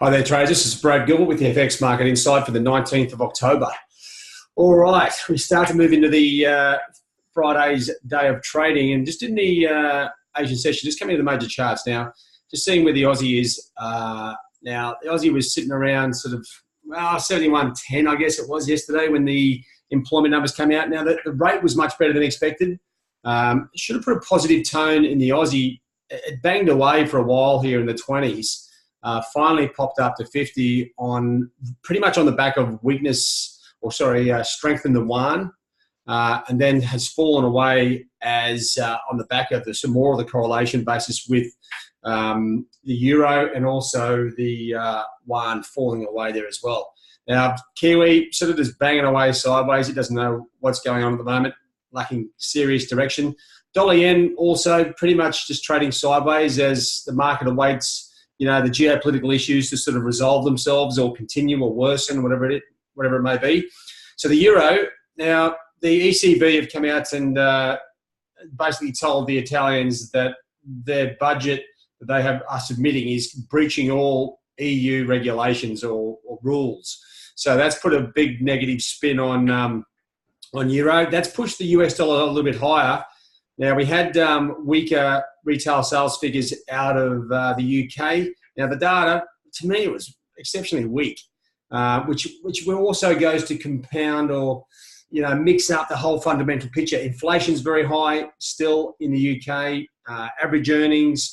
Hi there, traders. This is Brad Gilbert with the FX Market Insight for the 19th of October. All right, we start to move into the Friday's day of trading, and just in the Asian session, just coming to the major charts now, just seeing where the Aussie is. Now, the Aussie was sitting around sort of 71.10, I guess it was yesterday when the employment numbers came out. Now, the rate was much better than expected. Should have put a positive tone in the Aussie. It banged away for a while here in the 20s. Finally popped up to 50 on pretty much on the back of strength in the yuan, and then has fallen away as on the back of some more of the correlation basis with the euro and also the yuan falling away there as well. Now, Kiwi sort of just banging away sideways. It doesn't know what's going on at the moment, lacking serious direction. Dollar yen also pretty much just trading sideways as the market awaits the geopolitical issues to sort of resolve themselves or continue or worsen, whatever it may be. So the euro, now the ECB have come out and basically told the Italians that their budget that they are submitting is breaching all EU regulations or rules. So that's put a big negative spin on euro. That's pushed the US dollar a little bit higher. Now, we had weaker retail sales figures out of the UK. Now, the data, to me, it was exceptionally weak, which also goes to compound or, mix up the whole fundamental picture. Inflation's very high still in the UK. Average earnings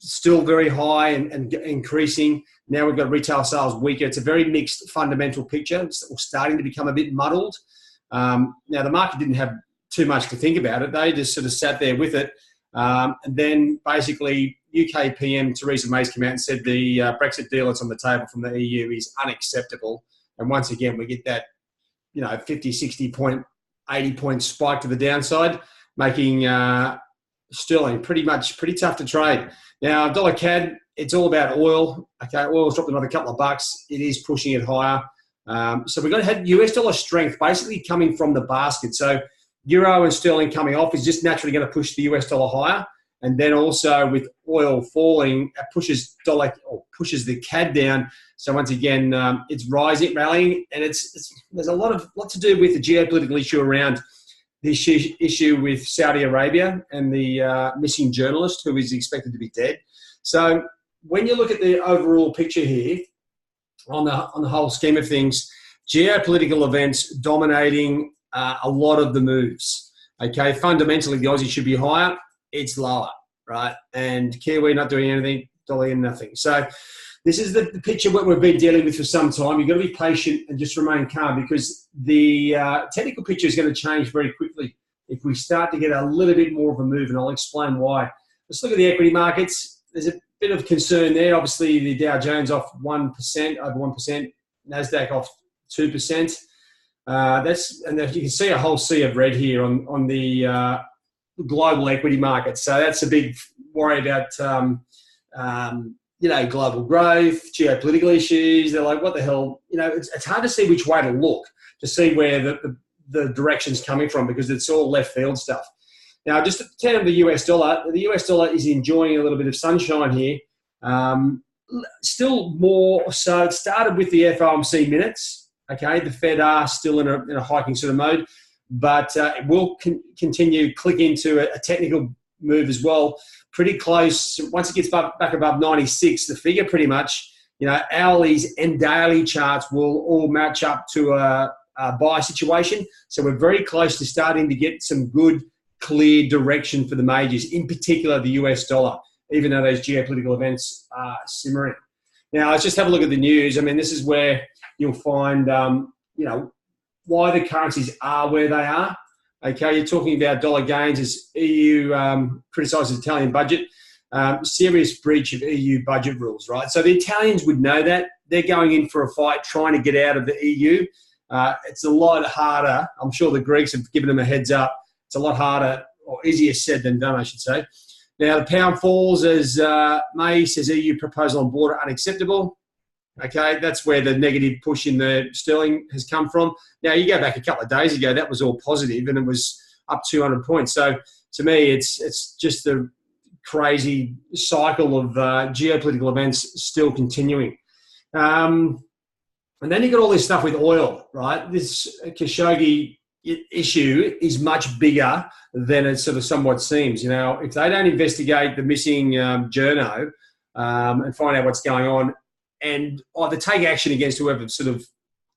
still very high and increasing. Now we've got retail sales weaker. It's a very mixed fundamental picture. It's starting to become a bit muddled. Now, the market didn't have too much to think about it. They just sort of sat there with it. And then basically UK PM Theresa May's come out and said the Brexit deal that's on the table from the EU is unacceptable. And once again, we get that, 50, 60 point, 80 point spike to the downside, making sterling pretty tough to trade. Now, dollar CAD, it's all about oil. Okay, oil's dropped another couple of bucks. It is pushing it higher. So we've got to have US dollar strength basically coming from the basket. So euro and sterling coming off is just naturally going to push the US dollar higher. And then also with oil falling, it pushes the CAD down. So once again, it's rallying, and there's a lot to do with the geopolitical issue around this issue with Saudi Arabia and the missing journalist who is expected to be dead. So when you look at the overall picture here, on the whole scheme of things, geopolitical events dominating a lot of the moves. Okay, fundamentally, the Aussie should be higher. It's lower, right? And Kiwi not doing anything, dollar yen nothing. So this is the picture what we've been dealing with for some time. You've got to be patient and just remain calm because the technical picture is going to change very quickly if we start to get a little bit more of a move, and I'll explain why. Let's look at the equity markets. There's a bit of concern there. Obviously, the Dow Jones off 1%, over 1%. NASDAQ off 2%. And you can see a whole sea of red here on the global equity market. So that's a big worry about, global growth, geopolitical issues. They're like, what the hell? It's hard to see which way to look to see where the direction's coming from because it's all left field stuff. Now, just to turn to the US dollar is enjoying a little bit of sunshine here. Still more, so it started with the FOMC minutes. Okay, the Fed are still in a hiking sort of mode, but it will continue click into a technical move as well. Pretty close. Once it gets back above 96, the figure pretty much, hourlies and daily charts will all match up to a buy situation. So we're very close to starting to get some good, clear direction for the majors, in particular the US dollar, even though those geopolitical events are simmering. Now, let's just have a look at the news. I mean, this is where you'll find, why the currencies are where they are. Okay, you're talking about dollar gains as EU criticises Italian budget. Serious breach of EU budget rules, right? So the Italians would know that. They're going in for a fight trying to get out of the EU. It's a lot harder. I'm sure the Greeks have given them a heads up. It's a lot harder, or easier said than done, I should say. Now, the pound falls as May says EU proposal on border unacceptable. Okay, that's where the negative push in the sterling has come from. Now, you go back a couple of days ago, that was all positive and it was up 200 points. So, to me, it's just the crazy cycle of geopolitical events still continuing. And then you got all this stuff with oil, right? This Khashoggi issue is much bigger than it sort of somewhat seems. You know, if they don't investigate the missing journo and find out what's going on and either take action against whoever sort of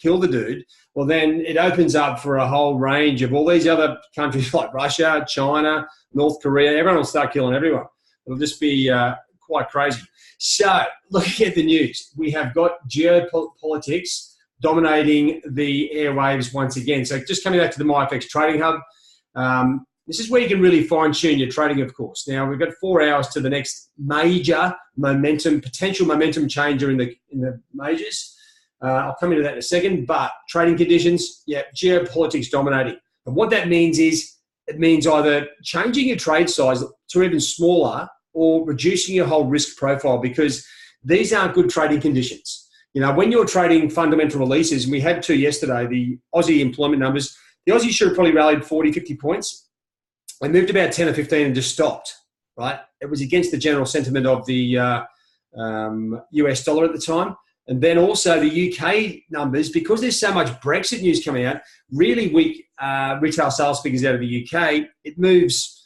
killed the dude, well, then it opens up for a whole range of all these other countries like Russia, China, North Korea. Everyone will start killing everyone. It'll just be quite crazy. So, looking at the news, we have got geopolitics dominating the airwaves once again. So, just coming back to the MyFX Trading Hub, this is where you can really fine-tune your trading, of course. Now, we've got 4 hours to the next major potential momentum changer in the majors. I'll come into that in a second, but trading conditions, yeah, geopolitics dominating. And what that means is it means either changing your trade size to even smaller or reducing your whole risk profile, because these aren't good trading conditions. You know, when you're trading fundamental releases, and we had 2 yesterday, the Aussie employment numbers, the Aussie should have probably rallied 40, 50 points. They moved about 10 or 15 and just stopped, right? It was against the general sentiment of the US dollar at the time. And then also the UK numbers, because there's so much Brexit news coming out, really weak retail sales figures out of the UK, it moves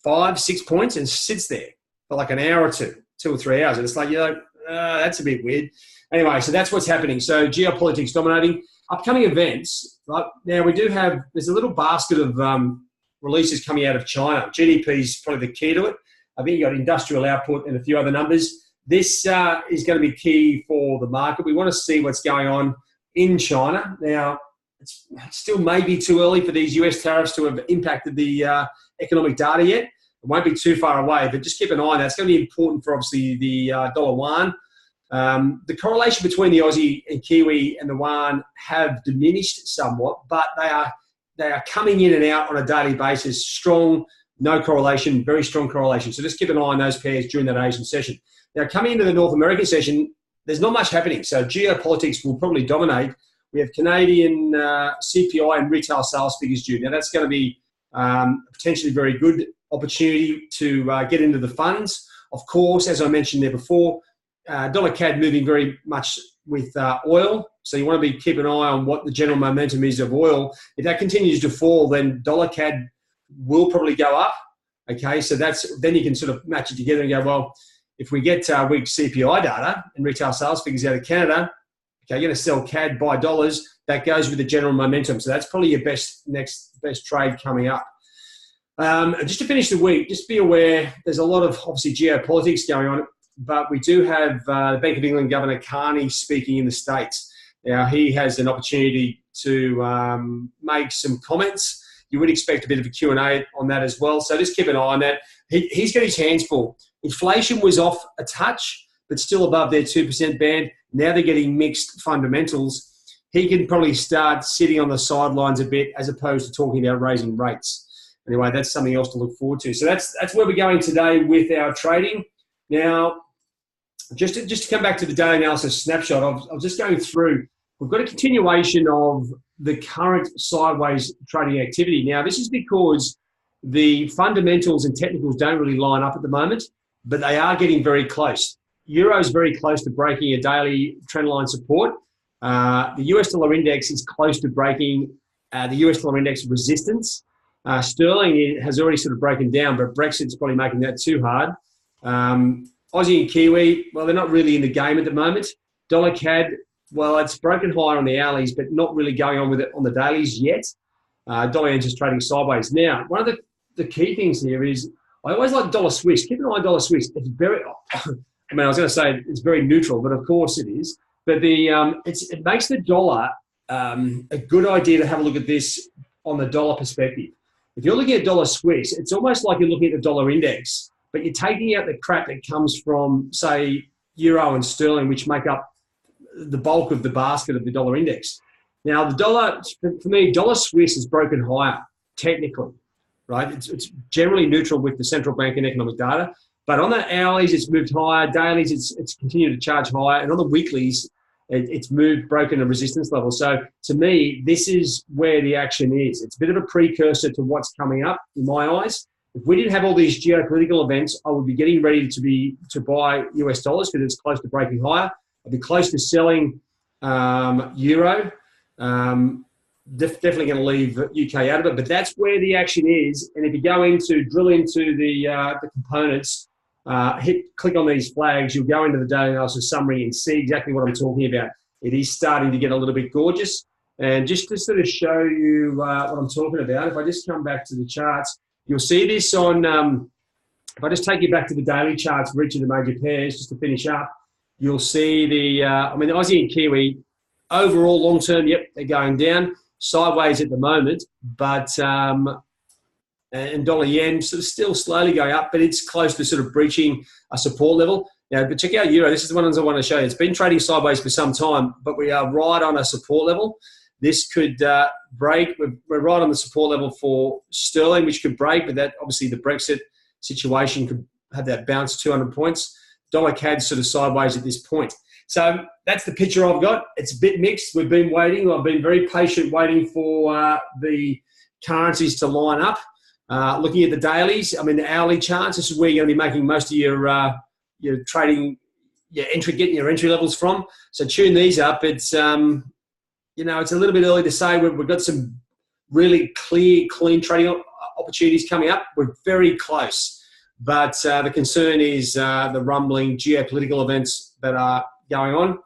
5, 6 points and sits there for like an hour or 2 or 3 hours. And it's like, you know, that's a bit weird. Anyway, so that's what's happening. So geopolitics dominating. Upcoming events, right? Now we do have, there's a little basket of releases coming out of China. GDP is probably the key to it. I think you got industrial output and a few other numbers. This is going to be key for the market. We want to see what's going on in China. Now, it's still maybe too early for these US tariffs to have impacted the economic data yet. It won't be too far away, but just keep an eye on that. It's going to be important for, obviously, the dollar yuan. The correlation between the Aussie and Kiwi and the yuan have diminished somewhat, but they are coming in and out on a daily basis. Strong, no correlation, very strong correlation. So just keep an eye on those pairs during that Asian session. Now, coming into the North American session, there's not much happening. So geopolitics will probably dominate. We have Canadian CPI and retail sales figures due. Now, that's going to be potentially very good opportunity to get into the funds. Of course, as I mentioned there before, dollar CAD moving very much with oil. So you want to keep an eye on what the general momentum is of oil. If that continues to fall, then dollar CAD will probably go up. Okay, so then you can sort of match it together and go, well, if we get weak CPI data and retail sales figures out of Canada, okay, you're going to sell CAD, buy dollars. That goes with the general momentum. So that's probably your best trade coming up. Just to finish the week, just be aware there's a lot of obviously geopolitics going on, but we do have the Bank of England Governor Carney speaking in the States. Now, he has an opportunity to make some comments. You would expect a bit of a Q&A on that as well. So just keep an eye on that. He's got his hands full. Inflation was off a touch, but still above their 2% band. Now they're getting mixed fundamentals. He can probably start sitting on the sidelines a bit as opposed to talking about raising rates. Anyway, that's something else to look forward to. So that's where we're going today with our trading. Now, just to come back to the daily analysis snapshot, I was just going through. We've got a continuation of the current sideways trading activity. Now, this is because the fundamentals and technicals don't really line up at the moment, but they are getting very close. Euro is very close to breaking a daily trendline support. The US dollar index is close to breaking the US dollar index resistance. Sterling has already sort of broken down, but Brexit's probably making that too hard. Aussie and Kiwi, well, they're not really in the game at the moment. Dollar CAD, well, it's broken higher on the hourlies, but not really going on with it on the dailies yet. Dollar yen just trading sideways. Now, one of the key things here is I always like dollar Swiss. Keep an eye on dollar Swiss. It's very, I was going to say it's very neutral, but of course it is. But it makes the dollar a good idea to have a look at this on the dollar perspective. If you're looking at dollar Swiss, it's almost like you're looking at the dollar index, but you're taking out the crap that comes from, say, euro and sterling, which make up the bulk of the basket of the dollar index. Now, the dollar, for me, dollar Swiss has broken higher, technically, right? It's generally neutral with the central bank and economic data, but on the hourlies, it's moved higher. Dailies, it's continued to charge higher, and on the weeklies, it's broken a resistance level. So, to me, this is where the action is. It's a bit of a precursor to what's coming up, in my eyes. If we didn't have all these geopolitical events, I would be getting ready to buy US dollars because it's close to breaking higher. I'd be close to selling euro. Definitely going to leave UK out of it, but that's where the action is. And if you go drill into the components, click on these flags, you'll go into the daily analysis summary and see exactly what I'm talking about. It is starting to get a little bit gorgeous. And just to sort of show you what I'm talking about, if I just come back to the charts, you'll see this on, if I just take you back to the daily charts for each of the major pairs, just to finish up, you'll see the Aussie and Kiwi, overall long-term, yep, they're going down, sideways at the moment, but, and dollar yen sort of still slowly going up, but it's close to sort of breaching a support level. Now, but check out euro. This is the ones I want to show you. It's been trading sideways for some time, but we are right on a support level. This could break. We're right on the support level for sterling, which could break, but that obviously the Brexit situation could have that bounce 200 points. Dollar CAD sort of sideways at this point. So that's the picture I've got. It's a bit mixed. We've been waiting. I've been very patient waiting for the currencies to line up. Looking at the dailies, the hourly charts, this is where you're going to be making most of your trading, getting your entry levels from. So tune these up. It's it's a little bit early to say. We've got some really clear, clean trading opportunities coming up. We're very close. But the concern is the rumbling geopolitical events that are going on.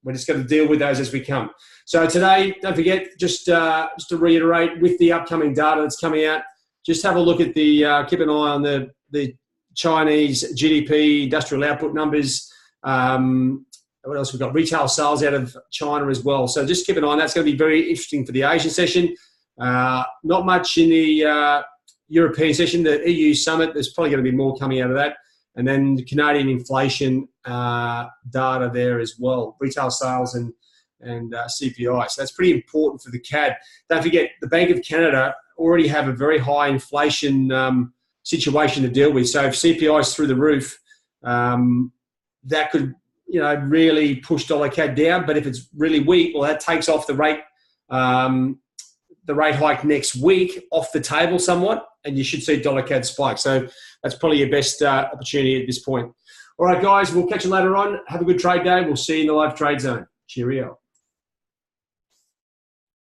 We're just going to deal with those as we come. So today, don't forget, just to reiterate, with the upcoming data that's coming out, just have a look at keep an eye on the Chinese GDP, industrial output numbers. What else we've got? Retail sales out of China as well. So just keep an eye on that. That's going to be very interesting for the Asian session. Not much in the European session. The EU summit, there's probably going to be more coming out of that. And then the Canadian inflation data there as well. Retail sales and CPI. So that's pretty important for the CAD. Don't forget, the Bank of Canada already have a very high inflation situation to deal with. So if CPI is through the roof, that could really push dollar CAD down. But if it's really weak, well, that takes off the rate hike next week off the table somewhat, and you should see dollar CAD spike. So that's probably your best opportunity at this point. All right, guys, we'll catch you later on. Have a good trade day. We'll see you in the live trade zone. Cheerio.